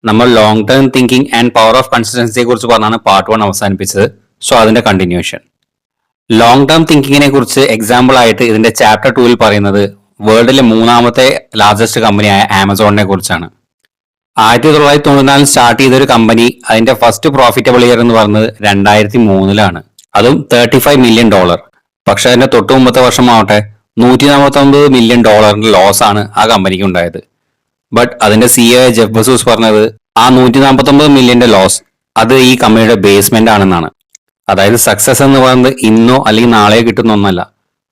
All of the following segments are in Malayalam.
നമ്മൾ long term thinking and power of കൺസിസ്റ്റൻസിയെ കുറിച്ച് പറഞ്ഞാണ് പാർട്ട് 1 അവസാനിപ്പിച്ചത്. സോ അതിന്റെ കണ്ടിന്യൂഷൻ. ലോങ് ടേം തിങ്കിങ്ങിനെ കുറിച്ച് എക്സാമ്പിൾ ആയിട്ട് ഇതിന്റെ ചാപ്റ്റർ 2 പറയുന്നത് വേൾഡിലെ മൂന്നാമത്തെ ലാർജസ്റ്റ് കമ്പനിയായ ആമസോണിനെ കുറിച്ചാണ്. 1994 സ്റ്റാർട്ട് ചെയ്തൊരു കമ്പനി അതിന്റെ ഫസ്റ്റ് പ്രോഫിറ്റബിൾ ഇയർ എന്ന് പറയുന്നത് 2003 അതും $35 മില്യൺ. പക്ഷെ അതിന്റെ തൊട്ടു മുമ്പത്തെ വർഷമാവട്ടെ $149 മില്യൺ ലോസ് ആണ് ആ കമ്പനിക്ക് ഉണ്ടായത്. ബട്ട് അതിന്റെ സിഇഒ ജെഫ് ബസൂസ് പറഞ്ഞത് ആ $149 മില്യന്റെ ലോസ് അത് ഈ കമ്പനിയുടെ ബേസ്മെന്റ് ആണെന്നാണ്. അതായത് സക്സസ് എന്ന് പറയുന്നത് ഇന്നോ അല്ലെങ്കിൽ നാളെയോ കിട്ടുന്ന ഒന്നല്ല,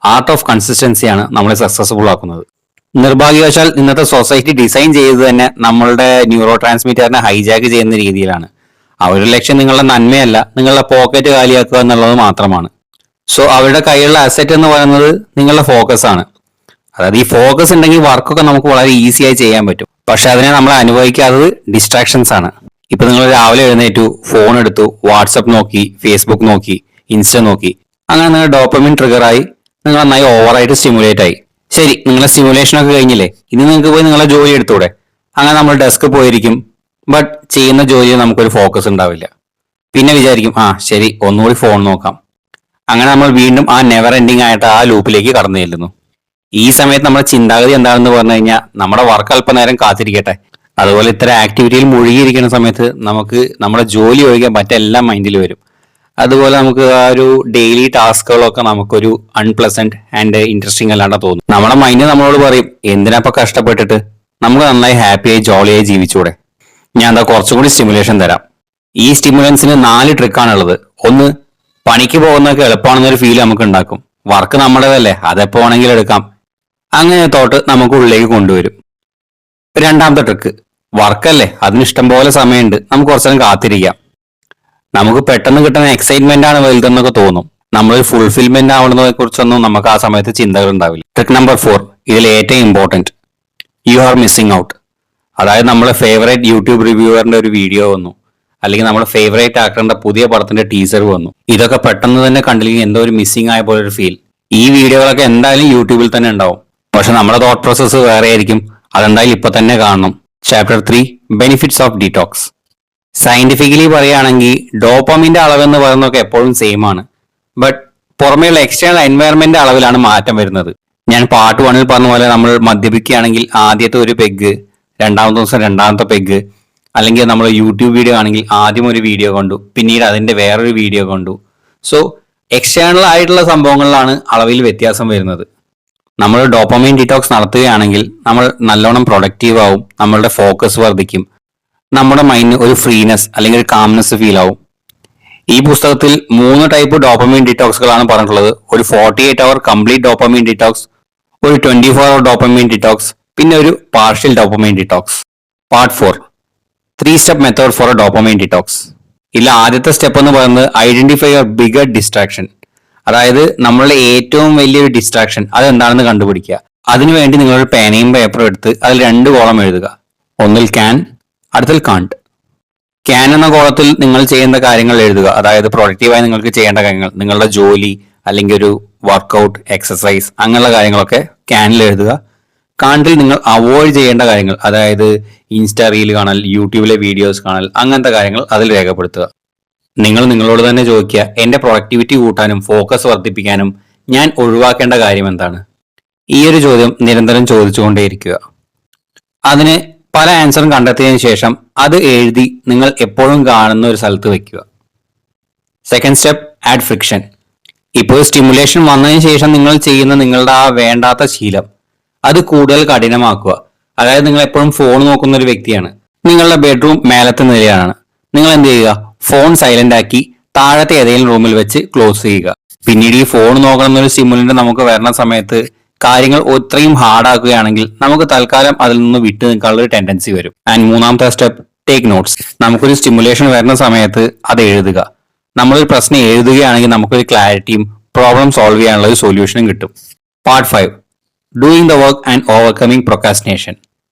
ആർട്ട് ഓഫ് കൺസിസ്റ്റൻസിയാണ് നമ്മളെ സക്സസ്ഫുൾ ആക്കുന്നത്. നിർഭാഗ്യവശാൽ ഇന്നത്തെ സൊസൈറ്റി ഡിസൈൻ ചെയ്തത് തന്നെ നമ്മളുടെ ന്യൂറോ ട്രാൻസ്മിറ്ററിനെ ഹൈജാക്ക് ചെയ്യുന്ന രീതിയിലാണ്. അവരുടെ ലക്ഷ്യം നിങ്ങളുടെ നന്മയല്ല, നിങ്ങളുടെ പോക്കറ്റ് കാലിയാക്കുക എന്നുള്ളത് മാത്രമാണ്. സോ അവരുടെ കയ്യിലുള്ള അസറ്റ് എന്ന് പറയുന്നത് നിങ്ങളുടെ ഫോക്കസ് ആണ്. അതായത് ഈ ഫോക്കസ് ഉണ്ടെങ്കിൽ വർക്കൊക്കെ നമുക്ക് വളരെ ഈസിയായി ചെയ്യാൻ പറ്റും. പക്ഷെ അതിനെ നമ്മൾ അനുഭവിക്കാത്തത് ഡിസ്ട്രാക്ഷൻസ് ആണ്. ഇപ്പൊ നിങ്ങൾ രാവിലെ എഴുന്നേറ്റു, ഫോൺ എടുത്തു, വാട്സപ്പ് നോക്കി, ഫേസ്ബുക്ക് നോക്കി, ഇൻസ്റ്റ നോക്കി, അങ്ങനെ നിങ്ങൾ ഡോപ്പമിൻ ട്രിഗറായി നിങ്ങൾ നന്നായി ഓവറായിട്ട് സ്റ്റിമുലേറ്റ് ആയി. ശരി, നിങ്ങളെ സ്റ്റിമുലേഷൻ ഒക്കെ കഴിഞ്ഞില്ലേ, ഇനി നിങ്ങൾക്ക് പോയി നിങ്ങളെ ജോലി എടുത്തൂടെ? അങ്ങനെ നമ്മൾ ഡെസ്ക് പോയിരിക്കും. ബട്ട് ചെയ്യുന്ന ജോലിയിൽ നമുക്കൊരു ഫോക്കസ് ഉണ്ടാവില്ല. പിന്നെ വിചാരിക്കും ശരി ഒന്നുകൂടി ഫോൺ നോക്കാം. അങ്ങനെ നമ്മൾ വീണ്ടും ആ നെവർ എൻഡിങ് ആയിട്ട് ആ ലൂപ്പിലേക്ക് കടന്നു ചെല്ലുന്നു. ഈ സമയത്ത് നമ്മുടെ ചിന്താഗതി എന്താണെന്ന് പറഞ്ഞു കഴിഞ്ഞാൽ നമ്മുടെ വർക്ക് അല്പനേരം കാത്തിരിക്കട്ടെ. അതുപോലെ ഇത്തരം ആക്ടിവിറ്റിയിൽ മുഴുകിയിരിക്കുന്ന സമയത്ത് നമുക്ക് നമ്മുടെ ജോലി ഒഴികെ മറ്റെല്ലാം മൈൻഡിൽ വരും. അതുപോലെ നമുക്ക് ആ ഒരു ഡെയിലി ടാസ്കുകളൊക്കെ നമുക്കൊരു അൺപ്ലസന്റ് ആൻഡ് ഇൻട്രസ്റ്റിംഗ് അല്ലാണ്ട് തോന്നും. നമ്മുടെ മൈൻഡ് നമ്മളോട് പറയും എന്തിനാപ്പ കഷ്ടപ്പെട്ടിട്ട്, നമുക്ക് നന്നായി ഹാപ്പിയായി ജോളിയായി ജീവിച്ചൂടെ. ഞാൻ എന്താ കുറച്ചും കൂടി സ്റ്റിമുലേഷൻ തരാം. ഈ സ്റ്റിമുലൻസിന് 4 ട്രിക്കാണുള്ളത്. ഒന്ന്, പണിക്ക് പോകുന്നതൊക്കെ എളുപ്പമാണെന്നൊരു ഫീൽ നമുക്ക് ഉണ്ടാക്കും. വർക്ക് നമ്മുടേതല്ലേ, അതെപ്പോ വേണമെങ്കിലും എടുക്കാം. അങ്ങനെ തോട്ട് നമുക്ക് ഉള്ളിലേക്ക് കൊണ്ടുവരും. രണ്ടാമത്തെ ട്രിക്ക്, വർക്കല്ലേ, അതിന് ഇഷ്ടം പോലെ സമയമുണ്ട്, നമുക്ക് കുറച്ചു നേരം കാത്തിരിക്കാം. നമുക്ക് പെട്ടെന്ന് കിട്ടുന്ന എക്സൈറ്റ്മെന്റ് ആണ് വലുതെന്നൊക്കെ തോന്നും. നമ്മൾ ഫുൾഫിൽമെന്റ് ആവുന്നതിനെ കുറിച്ചൊന്നും നമുക്ക് ആ സമയത്ത് ചിന്തകൾ ഉണ്ടാവില്ല. ട്രിക്ക് നമ്പർ 4, ഇതിൽ ഏറ്റവും important, you are missing out. അതായത് നമ്മുടെ ഫേവറേറ്റ് യൂട്യൂബ് റിവ്യൂവറിന്റെ ഒരു വീഡിയോ വന്നു, അല്ലെങ്കിൽ നമ്മുടെ ഫേവറേറ്റ് ആക്ടറിന്റെ പുതിയ പടത്തിന്റെ ടീസർ വന്നു. ഇതൊക്കെ പെട്ടെന്ന് തന്നെ കണ്ടില്ലെങ്കിൽ എന്തോ ഒരു മിസ്സിംഗ് ആയ പോലെ ഒരു ഫീൽ. ഈ വീഡിയോകളൊക്കെ എന്തായാലും യൂട്യൂബിൽ തന്നെ ഉണ്ടാവും. പക്ഷെ നമ്മുടെ തോട്ട് പ്രോസസ്സ് വേറെ ആയിരിക്കും. അതെന്തായാലും ഇപ്പൊ തന്നെ കാണണം. Chapter 3, benefits of detox. Scientifically പറയുകയാണെങ്കിൽ ഡോപ്പമിന്റെ അളവെന്ന് പറയുന്നതൊക്കെ എപ്പോഴും സെയിം ആണ്. ബട്ട് പുറമേയുള്ള എക്സ്റ്റേണൽ എൻവയറമെന്റ് അളവിലാണ് മാറ്റം വരുന്നത്. ഞാൻ പാർട്ട് 1 പറഞ്ഞ പോലെ നമ്മൾ മദ്യപിക്കുകയാണെങ്കിൽ ആദ്യത്തെ ഒരു പെഗ്, രണ്ടാമത്തെ ദിവസം രണ്ടാമത്തെ പെഗ്, അല്ലെങ്കിൽ നമ്മൾ യൂട്യൂബ് വീഡിയോ ആണെങ്കിൽ ആദ്യം ഒരു വീഡിയോ കണ്ടു, പിന്നീട് അതിന്റെ വേറൊരു വീഡിയോ കണ്ടു. സോ എക്സ്റ്റേണൽ ആയിട്ടുള്ള സംഭവങ്ങളിലാണ് അളവിൽ വ്യത്യാസം വരുന്നത്. നമ്മൾ ഡോപ്പമൈൻ ഡിറ്റോക്സ് നടത്തുകയാണെങ്കിൽ നമ്മൾ നല്ലോണം പ്രൊഡക്റ്റീവ് ആവും, നമ്മളുടെ ഫോക്കസ് വർദ്ധിക്കും, നമ്മുടെ മൈൻഡിന് ഒരു ഫ്രീനെസ് അല്ലെങ്കിൽ ഒരു കാംനെസ് ഫീൽ ആവും. ഈ പുസ്തകത്തിൽ 3 ടൈപ്പ് ഡോപ്പമൈൻ ഡിറ്റോക്സുകളാണ് പറഞ്ഞിട്ടുള്ളത്. ഒരു 48 അവർ കംപ്ലീറ്റ് ഡോപ്പമൈൻ ഡിറ്റോക്സ്, ഒരു 24 അവർ ഡോപ്പമൈൻ ഡിറ്റോക്സ്, പിന്നെ ഒരു partial dopamine detox. Part 4, 3 step method for A dopamine detox. ഇതിൽ ആദ്യത്തെ സ്റ്റെപ്പ് എന്ന് പറയുന്നത് ഐഡന്റിഫൈ യുവർ ബിഗർ ഡിസ്ട്രാക്ഷൻ. അതായത് നമ്മളുടെ ഏറ്റവും വലിയൊരു ഡിസ്ട്രാക്ഷൻ അതെന്താണെന്ന് കണ്ടുപിടിക്കുക. അതിനുവേണ്ടി നിങ്ങളൊരു പേനയും പേപ്പറും എടുത്ത് അതിൽ 2 കോളം എഴുതുക. ഒന്നിൽ ക്യാൻ, അടുത്തിൽ കാണ്ട്. ക്യാൻ എന്ന കോളത്തിൽ നിങ്ങൾ ചെയ്യേണ്ട കാര്യങ്ങൾ എഴുതുക. അതായത് പ്രൊഡക്റ്റീവായി നിങ്ങൾക്ക് ചെയ്യേണ്ട കാര്യങ്ങൾ, നിങ്ങളുടെ ജോലി അല്ലെങ്കിൽ ഒരു വർക്കൗട്ട്, എക്സസൈസ്, അങ്ങനെയുള്ള കാര്യങ്ങളൊക്കെ ക്യാനിൽ എഴുതുക. കാണ്ടിൽ നിങ്ങൾ അവോയ്ഡ് ചെയ്യേണ്ട കാര്യങ്ങൾ, അതായത് ഇൻസ്റ്റാ റീൽ കാണൽ, യൂട്യൂബിലെ വീഡിയോസ് കാണൽ, അങ്ങനത്തെ കാര്യങ്ങൾ അതിൽ രേഖപ്പെടുത്തുക. നിങ്ങൾ നിങ്ങളോട് തന്നെ ചോദിക്കുക, എന്റെ പ്രൊഡക്ടിവിറ്റി കൂട്ടാനും ഫോക്കസ് വർദ്ധിപ്പിക്കാനും ഞാൻ ഒഴിവാക്കേണ്ട കാര്യം എന്താണ്? ഈ ഒരു ചോദ്യം നിരന്തരം ചോദിച്ചുകൊണ്ടേയിരിക്കുക. അതിന് പല ആൻസറും കണ്ടെത്തിയതിനു ശേഷം അത് എഴുതി നിങ്ങൾ എപ്പോഴും കാണുന്ന ഒരു സ്ഥലത്ത് വെക്കുക. Second step, add friction. ഇപ്പോൾ സ്റ്റിമുലേഷൻ വന്നതിന് ശേഷം നിങ്ങൾ ചെയ്യുന്ന നിങ്ങളുടെ ആ വേണ്ടാത്ത ശീലം അത് കൂടുതൽ കഠിനമാക്കുക. അതായത് നിങ്ങൾ എപ്പോഴും ഫോൺ നോക്കുന്ന ഒരു വ്യക്തിയാണ്, നിങ്ങളുടെ ബെഡ്റൂം മേലത്തെ നിലയാണ്. നിങ്ങൾ എന്ത് ചെയ്യുക? ഫോൺ സൈലന്റ് ആക്കി താഴത്തെ ഏതെങ്കിലും റൂമിൽ വെച്ച് ക്ലോസ് ചെയ്യുക. പിന്നീട് ഈ ഫോൺ നോക്കണം എന്നൊരു സ്റ്റിമുലന്റ് നമുക്ക് വരുന്ന സമയത്ത് കാര്യങ്ങൾ ഒത്രയും ഹാർഡാക്കുകയാണെങ്കിൽ നമുക്ക് തൽക്കാലം അതിൽ നിന്ന് വിട്ടു നിൽക്കാനുള്ള ഒരു ടെൻഡൻസി വരും. ആൻഡ് മൂന്നാമത്തെ സ്റ്റെപ്പ്, ടേക്ക് നോട്ട്സ്. നമുക്കൊരു സ്റ്റിമുലേഷൻ വരുന്ന സമയത്ത് അത് എഴുതുക. നമ്മളൊരു പ്രശ്നം എഴുതുകയാണെങ്കിൽ നമുക്കൊരു ക്ലാരിറ്റിയും പ്രോബ്ലം സോൾവ് ചെയ്യാനുള്ള ഒരു സൊല്യൂഷനും കിട്ടും. Part 5, doing the work and overcoming procrastination.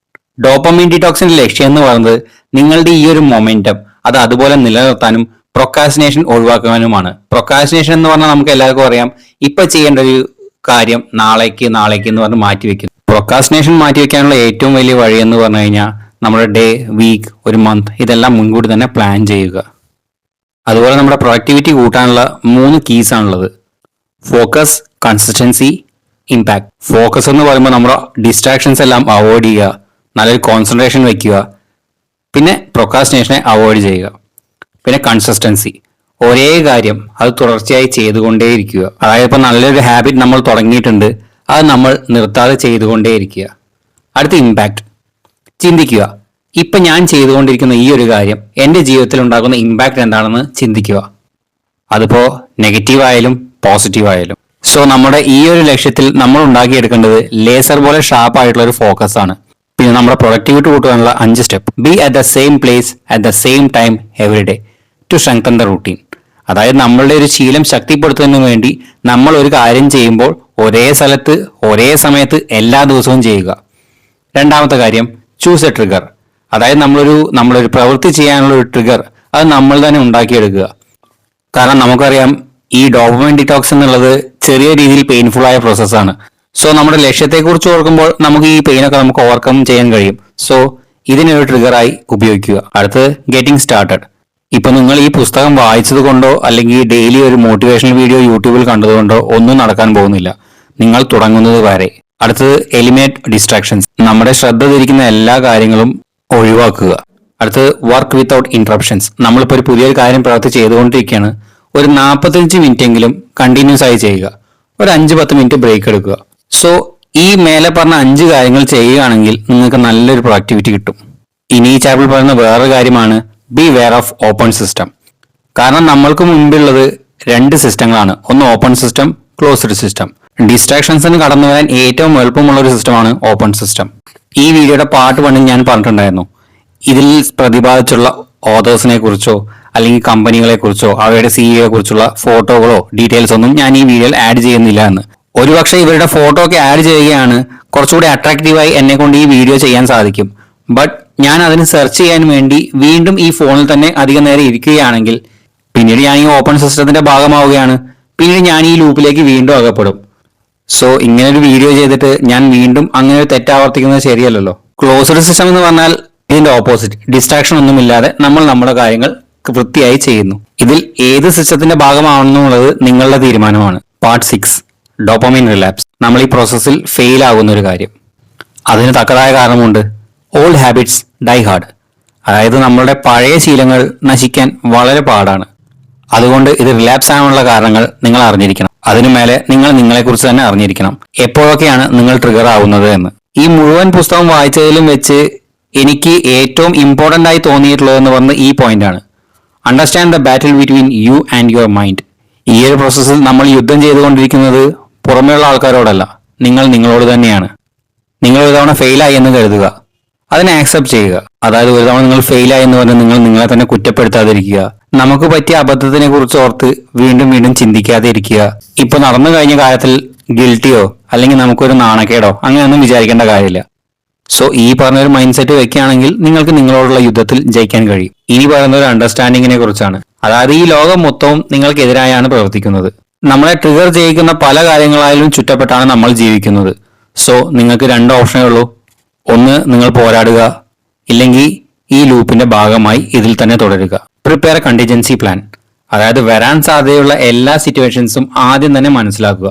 Dopamine ഡിറ്റോക്സിന്റെ ലക്ഷ്യം എന്ന് പറയുന്നത് നിങ്ങളുടെ ഈ ഒരു മൊമെന്റം അത് അതുപോലെ നിലനിർത്താനും പ്രൊക്കാസ്റ്റിനേഷൻ ഒഴിവാക്കാനുമാണ്. പ്രൊക്കാസ്റ്റിനേഷൻ എന്ന് പറഞ്ഞാൽ നമുക്ക് എല്ലാവർക്കും അറിയാം, ഇപ്പൊ ചെയ്യേണ്ട ഒരു കാര്യം നാളേക്ക് എന്ന് പറഞ്ഞ് മാറ്റിവെക്കുന്നു. പ്രൊക്കാസ്റ്റിനേഷൻ മാറ്റിവെക്കാനുള്ള ഏറ്റവും വലിയ വഴി എന്ന് പറഞ്ഞു കഴിഞ്ഞാൽ നമ്മുടെ ഡേ, വീക്ക്, ഒരു മന്ത് ഇതെല്ലാം മുൻകൂട്ടി തന്നെ പ്ലാൻ ചെയ്യുക. അതുപോലെ നമ്മുടെ പ്രൊഡക്ടിവിറ്റി കൂട്ടാനുള്ള 3 കീസ് ആണുള്ളത്: ഫോക്കസ്, കൺസിസ്റ്റൻസി, ഇമ്പാക്ട്. ഫോക്കസ് എന്ന് പറയുമ്പോൾ നമ്മുടെ ഡിസ്ട്രാക്ഷൻസ് എല്ലാം അവോയ്ഡ് ചെയ്യുക, നല്ലൊരു കോൺസെൻട്രേഷൻ വെക്കുക, പിന്നെ പ്രൊക്രാസ്റ്റിനേഷനെ അവോയ്ഡ് ചെയ്യുക. പിന്നെ കൺസിസ്റ്റൻസി, ഒരേ കാര്യം അത് തുടർച്ചയായി ചെയ്തുകൊണ്ടേയിരിക്കുക. അതായത് ഇപ്പോൾ നല്ലൊരു ഹാബിറ്റ് നമ്മൾ തുടങ്ങിയിട്ടുണ്ട്, അത് നമ്മൾ നിർത്താതെ ചെയ്തുകൊണ്ടേയിരിക്കുക. അടുത്ത ഇമ്പാക്ട്, ചിന്തിക്കുക. ഇപ്പം ഞാൻ ചെയ്തുകൊണ്ടിരിക്കുന്ന ഈ ഒരു കാര്യം എൻ്റെ ജീവിതത്തിൽ ഉണ്ടാക്കുന്ന ഇമ്പാക്ട് എന്താണെന്ന് ചിന്തിക്കുക. അതിപ്പോൾ നെഗറ്റീവ് ആയാലും പോസിറ്റീവ് ആയാലും. സോ നമ്മുടെ ഈ ഒരു ലക്ഷ്യത്തിൽ നമ്മൾ ഉണ്ടാക്കിയെടുക്കേണ്ടത് ലേസർ പോലെ ഷാർപ്പ് ആയിട്ടുള്ള ഒരു ഫോക്കസ് ആണ്. പിന്നെ നമ്മുടെ പ്രൊഡക്ടിവിറ്റി കൂട്ടാനുള്ള 5 step: be at the same place at the same time every day to strengthen the routine. അതായത് നമ്മളുടെ ഒരു ശീലം ശക്തിപ്പെടുത്തുന്നതിന് വേണ്ടി നമ്മൾ ഒരു കാര്യം ചെയ്യുമ്പോൾ ഒരേ സ്ഥലത്ത് ഒരേ സമയത്ത് എല്ലാ ദിവസവും ചെയ്യുക. രണ്ടാമത്തെ കാര്യം, ചൂസ് എ ട്രിഗർ. അതായത് നമ്മളൊരു പ്രവൃത്തി ചെയ്യാനുള്ള ഒരു ട്രിഗർ അത് നമ്മൾ തന്നെ ഉണ്ടാക്കിയെടുക്കുക. കാരണം നമുക്കറിയാം ഈ ഡോപമൈൻ ഡിറ്റോക്സ് എന്നുള്ളത് ചെറിയ രീതിയിൽ പെയിൻഫുൾ ആയ പ്രോസസ്സാണ്. സോ നമ്മുടെ ലക്ഷ്യത്തെക്കുറിച്ച് ഓർക്കുമ്പോൾ നമുക്ക് ഈ പെയിനൊക്കെ നമുക്ക് ഓവർകം ചെയ്യാൻ കഴിയും. സോ ഇതിനൊരു ട്രിഗറായി ഉപയോഗിക്കുക. അടുത്ത് ഗെറ്റിംഗ് സ്റ്റാർട്ടഡ്. ഇപ്പൊ നിങ്ങൾ ഈ പുസ്തകം വായിച്ചത് കൊണ്ടോ അല്ലെങ്കിൽ ഡെയിലി ഒരു മോട്ടിവേഷണൽ വീഡിയോ യൂട്യൂബിൽ കണ്ടതുകൊണ്ടോ ഒന്നും നടക്കാൻ പോകുന്നില്ല, നിങ്ങൾ തുടങ്ങുന്നത് വരെ. അടുത്തത് എലിമിനേറ്റ് ഡിസ്ട്രാക്ഷൻസ്. നമ്മുടെ ശ്രദ്ധ തിരിക്കുന്ന എല്ലാ കാര്യങ്ങളും ഒഴിവാക്കുക. അടുത്തത് വർക്ക് വിത്തൗട്ട് ഇന്ററപ്ഷൻസ്. നമ്മളിപ്പോൾ ഒരു പുതിയൊരു കാര്യം പ്രവൃത്തി ചെയ്തുകൊണ്ടിരിക്കുകയാണ്, ഒരു 45 മിനിറ്റ് എങ്കിലും കണ്ടിന്യൂസ് ആയി ചെയ്യുക. ഒരു 5-10 മിനിറ്റ് ബ്രേക്ക് എടുക്കുക. സോ ഈ മേലെ പറഞ്ഞ 5 കാര്യങ്ങൾ ചെയ്യുകയാണെങ്കിൽ നിങ്ങൾക്ക് നല്ലൊരു പ്രൊഡക്ടിവിറ്റി കിട്ടും. ഇനി ഈ ചാപ്റ്ററിൽ പറയുന്ന വേറൊരു കാര്യമാണ് be aware of open system. കാരണം നമ്മൾക്ക് മുൻപുള്ളത് 2 സിസ്റ്റങ്ങളാണ്, ഒന്ന് ഓപ്പൺ സിസ്റ്റം, ക്ലോസ്ഡ് സിസ്റ്റം. ഡിസ്ട്രാക്ഷൻസിന് കടന്നു വരാൻ ഏറ്റവും എളുപ്പമുള്ള ഒരു സിസ്റ്റമാണ് ഓപ്പൺ സിസ്റ്റം. ഈ വീഡിയോയുടെ പാർട്ട് 1 ഞാൻ പറഞ്ഞിട്ടുണ്ടായിരുന്നു. ഇതിൽ പ്രതിപാദിച്ചുള്ള ഓതേഴ്സിനെ കുറിച്ചോ അല്ലെങ്കിൽ കമ്പനികളെ കുറിച്ചോ അവരുടെ സിഇഒയെ കുറിച്ചുള്ള ഫോട്ടോകളോ ഡീറ്റെയിൽസ് ഒന്നും ഞാൻ ഈ വീഡിയോയിൽ ആഡ് ചെയ്യുന്നില്ല എന്ന്. ഒരുപക്ഷെ ഇവരുടെ ഫോട്ടോ ഒക്കെ ആഡ് ചെയ്യുകയാണ് കുറച്ചുകൂടി അട്രാക്റ്റീവായി എന്നെ കൊണ്ട് ഈ വീഡിയോ ചെയ്യാൻ സാധിക്കും. ബട്ട് ഞാൻ അതിന് സെർച്ച് ചെയ്യാൻ വേണ്ടി വീണ്ടും ഈ ഫോണിൽ തന്നെ അധികം നേരം ഇരിക്കുകയാണെങ്കിൽ പിന്നീട് ഞാൻ ഈ ഓപ്പൺ സിസ്റ്റത്തിന്റെ ഭാഗമാവുകയാണ്. പിന്നീട് ഞാൻ ഈ ലൂപ്പിലേക്ക് വീണ്ടും അകപ്പെടും. സോ ഇങ്ങനെ ഒരു വീഡിയോ ചെയ്തിട്ട് ഞാൻ വീണ്ടും അങ്ങനെ ഒരു തെറ്റാവർത്തിക്കുന്നത് ശരിയല്ലല്ലോ. ക്ലോസ്ഡ് സിസ്റ്റം എന്ന് പറഞ്ഞാൽ ഇതിന്റെ ഓപ്പോസിറ്റ്, ഡിസ്ട്രാക്ഷൻ ഒന്നുമില്ലാതെ നമ്മൾ നമ്മുടെ കാര്യങ്ങൾ വൃത്തിയായി ചെയ്യുന്നു. ഇതിൽ ഏത് സിസ്റ്റത്തിന്റെ ഭാഗമാണെന്നുള്ളത് നിങ്ങളുടെ തീരുമാനമാണ്. Part 6, dopamine relapse. നമ്മൾ ഈ പ്രോസസ്സിൽ ഫെയിൽ ആകുന്ന ഒരു കാര്യം. അതിന് തക്കതായ കാരണമുണ്ട്. Old habits die hard. അതായത് നമ്മളുടെ പഴയ ശീലങ്ങൾ നശിക്കാൻ വളരെ പാടാണ്. അതുകൊണ്ട് ഇത് റിലാപ്സ് ആകാനുള്ള കാരണങ്ങൾ നിങ്ങൾ അറിഞ്ഞിരിക്കണം. അതിനു മേലെ നിങ്ങൾ നിങ്ങളെക്കുറിച്ച് തന്നെ അറിഞ്ഞിരിക്കണം, എപ്പോഴൊക്കെയാണ് നിങ്ങൾ ട്രിഗർ ആവുന്നത് എന്ന്. ഈ മുഴുവൻ പുസ്തകം വായിച്ചതിലും വെച്ച് എനിക്ക് ഏറ്റവും ഇമ്പോർട്ടൻ്റ് ആയി തോന്നിയിട്ടുള്ളതെന്ന് പറഞ്ഞ ഈ പോയിന്റ് ആണ്. Understand the battle between you and your mind. ഈ ഒരു പ്രോസസ്സിൽ നമ്മൾ യുദ്ധം ചെയ്തുകൊണ്ടിരിക്കുന്നത് പുറമേയുള്ള ആൾക്കാരോടല്ല, നിങ്ങൾ നിങ്ങളോട് തന്നെയാണ്. നിങ്ങൾ ഒരു തവണ ഫെയിലായി എന്ന് കരുതുക, അതിനെ ആക്സെപ്റ്റ് ചെയ്യുക. അതായത് ഒരു തവണ നിങ്ങൾ ഫെയിലായി എന്ന് പറഞ്ഞ് നിങ്ങൾ നിങ്ങളെ തന്നെ കുറ്റപ്പെടുത്താതിരിക്കുക. നമുക്ക് പറ്റിയ അബദ്ധത്തിനെ കുറിച്ച് ഓർത്ത് വീണ്ടും വീണ്ടും ചിന്തിക്കാതെ ഇരിക്കുക. ഇപ്പൊ നടന്നു കഴിഞ്ഞ കാര്യത്തിൽ ഗിൽറ്റിയോ അല്ലെങ്കിൽ നമുക്കൊരു നാണക്കേടോ അങ്ങനെയൊന്നും വിചാരിക്കേണ്ട കാര്യമില്ല. സോ ഈ പറഞ്ഞൊരു മൈൻഡ് സെറ്റ് വെക്കുകയാണെങ്കിൽ നിങ്ങൾക്ക് നിങ്ങളോടുള്ള യുദ്ധത്തിൽ ജയിക്കാൻ കഴിയും. ഇനി പറയുന്ന ഒരു അണ്ടർസ്റ്റാൻഡിങ്ങിനെ കുറിച്ചാണ്. അതായത് ഈ ലോകം മൊത്തവും നിങ്ങൾക്കെതിരായാണ് പ്രവർത്തിക്കുന്നത്. നമ്മളെ ട്രിഗർ ചെയ്യിക്കുന്ന പല കാര്യങ്ങളായാലും ചുറ്റപ്പെട്ടാണ് നമ്മൾ ജീവിക്കുന്നത്. സോ നിങ്ങൾക്ക് 2 ഓപ്ഷനേ ഉള്ളൂ. ഒന്ന്, നിങ്ങൾ പോരാടുക, ഇല്ലെങ്കിൽ ഈ ലൂപ്പിന്റെ ഭാഗമായി ഇതിൽ തന്നെ തുടരുക. Prepare A contingency plan. അതായത് വരാൻ സാധ്യതയുള്ള എല്ലാ സിറ്റുവേഷൻസും ആദ്യം തന്നെ മനസ്സിലാക്കുക,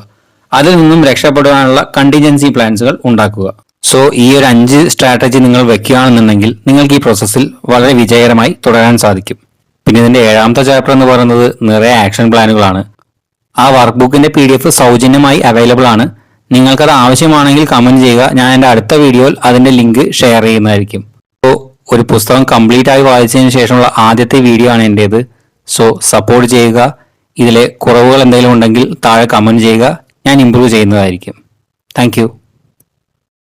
അതിൽ നിന്നും രക്ഷപ്പെടുവാനുള്ള കണ്ടിജൻസി പ്ലാൻസുകൾ ഉണ്ടാക്കുക. സോ ഈ ഒരു 5 സ്ട്രാറ്റജി നിങ്ങൾ വെക്കുകയാണെന്നുണ്ടെങ്കിൽ നിങ്ങൾക്ക് ഈ പ്രോസസ്സിൽ വളരെ വിജയകരമായി തുടരാൻ സാധിക്കും. പിന്നെ ഇതിന്റെ 7ാമത്തെ ചാപ്റ്റർ എന്ന് പറയുന്നത് നിറയെ ആക്ഷൻ പ്ലാനുകളാണ്. ആ വർക്ക് ബുക്കിന്റെ PDF സൗജന്യമായി അവൈലബിൾ ആണ്. നിങ്ങൾക്കത് ആവശ്യമാണെങ്കിൽ കമന്റ് ചെയ്യുക, ഞാൻ എൻ്റെ അടുത്ത വീഡിയോയിൽ അതിന്റെ ലിങ്ക് ഷെയർ ചെയ്യുന്നതായിരിക്കും. സോ ഒരു പുസ്തകം കംപ്ലീറ്റ് ആയി വായിച്ചതിന് ശേഷമുള്ള ആദ്യത്തെ വീഡിയോ ആണ് എൻ്റേത്. സോ സപ്പോർട്ട് ചെയ്യുക. ഇതിലെ കുറവുകൾ എന്തെങ്കിലും ഉണ്ടെങ്കിൽ താഴെ കമന്റ് ചെയ്യുക, ഞാൻ ഇംപ്രൂവ് ചെയ്യുന്നതായിരിക്കും. Thank you.